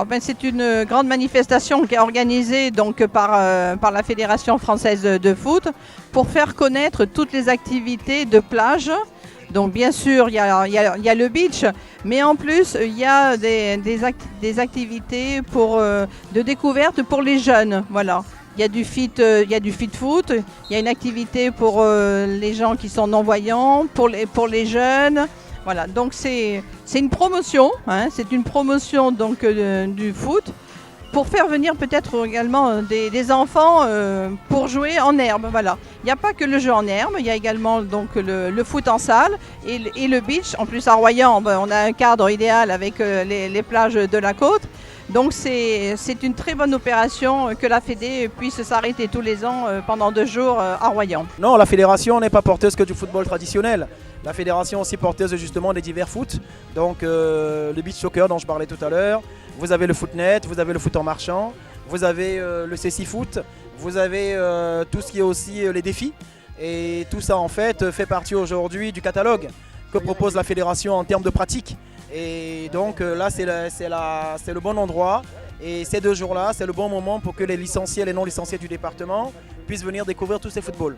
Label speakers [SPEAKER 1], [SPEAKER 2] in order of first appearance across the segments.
[SPEAKER 1] Ben, c'est une grande manifestation qui est organisée donc, par la Fédération française de foot pour faire connaître toutes les activités de plage. Donc bien sûr, il y a le beach, mais en plus, il y a des activités de découverte pour les jeunes. Voilà. Il y a du fit foot, il y a une activité pour les gens qui sont non-voyants, pour les jeunes. Voilà, donc c'est une promotion, hein, c'est une promotion donc, du foot pour faire venir peut-être également des enfants pour jouer en herbe. Voilà. Il n'y a pas que le jeu en herbe, il y a également donc, le foot en salle et le beach. En plus à Royan, on a un cadre idéal avec les plages de la côte. Donc c'est une très bonne opération que la Fédé puisse s'arrêter tous les ans pendant 2 jours à Royan.
[SPEAKER 2] Non, la fédération n'est pas porteuse que du football traditionnel. La fédération est aussi porteuse justement des divers foot. Donc le beach soccer dont je parlais tout à l'heure, vous avez le footnet, vous avez le foot en marchand, vous avez le CC foot, vous avez tout ce qui est aussi les défis. Et tout ça en fait fait partie aujourd'hui du catalogue que propose la fédération en termes de pratique. Et donc là c'est le bon endroit et ces 2 jours-là c'est le bon moment pour que les licenciés et les non licenciés du département puissent venir découvrir tous ces footballs.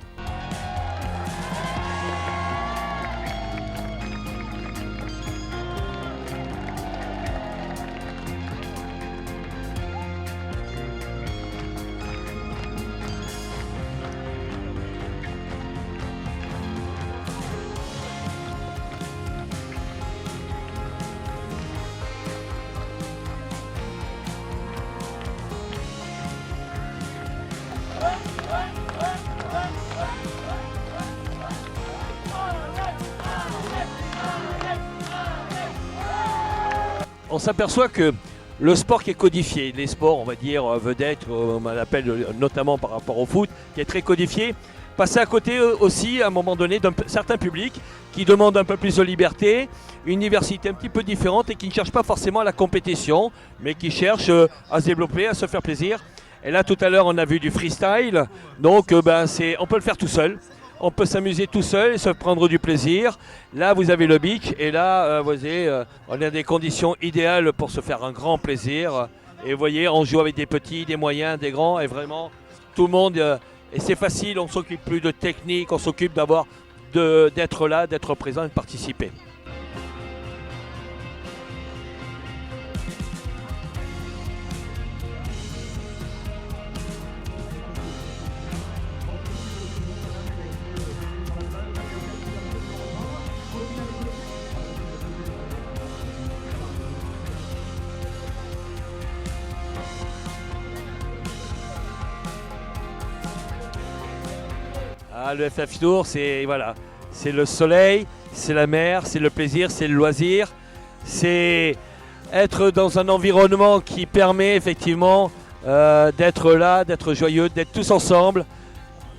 [SPEAKER 3] On s'aperçoit que le sport qui est codifié, les sports, on va dire, vedettes, on l'appelle notamment par rapport au foot, qui est très codifié, passer à côté aussi, à un moment donné, d'un certain public qui demande un peu plus de liberté, une diversité un petit peu différente et qui ne cherche pas forcément la compétition, mais qui cherche à se développer, à se faire plaisir. Et là, tout à l'heure, on a vu du freestyle, donc on peut le faire tout seul. On peut s'amuser tout seul et se prendre du plaisir. Là, vous avez le beach et là, on a des conditions idéales pour se faire un grand plaisir. Et vous voyez, on joue avec des petits, des moyens, des grands et vraiment tout le monde. Et c'est facile, on ne s'occupe plus de technique, on s'occupe d'être là, d'être présent et de participer. Ah, le FF Tour, c'est le soleil, c'est la mer, c'est le plaisir, c'est le loisir. C'est être dans un environnement qui permet effectivement d'être là, d'être joyeux, d'être tous ensemble.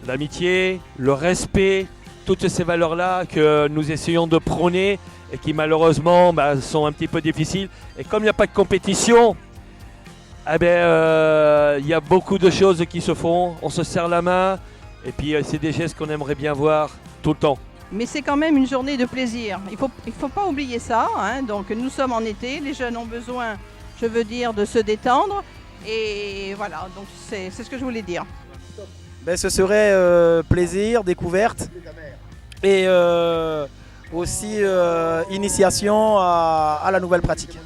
[SPEAKER 3] L'amitié, le respect, toutes ces valeurs-là que nous essayons de prôner et qui malheureusement sont un petit peu difficiles. Et comme il n'y a pas de compétition, il y a beaucoup de choses qui se font. On se serre la main. Et puis c'est des gestes qu'on aimerait bien voir tout le temps.
[SPEAKER 1] Mais c'est quand même une journée de plaisir. Il faut pas oublier ça. Hein. Donc nous sommes en été, les jeunes ont besoin, je veux dire, de se détendre. Et voilà, donc c'est ce que je voulais dire.
[SPEAKER 2] Ce serait plaisir, découverte et aussi initiation à la nouvelle pratique.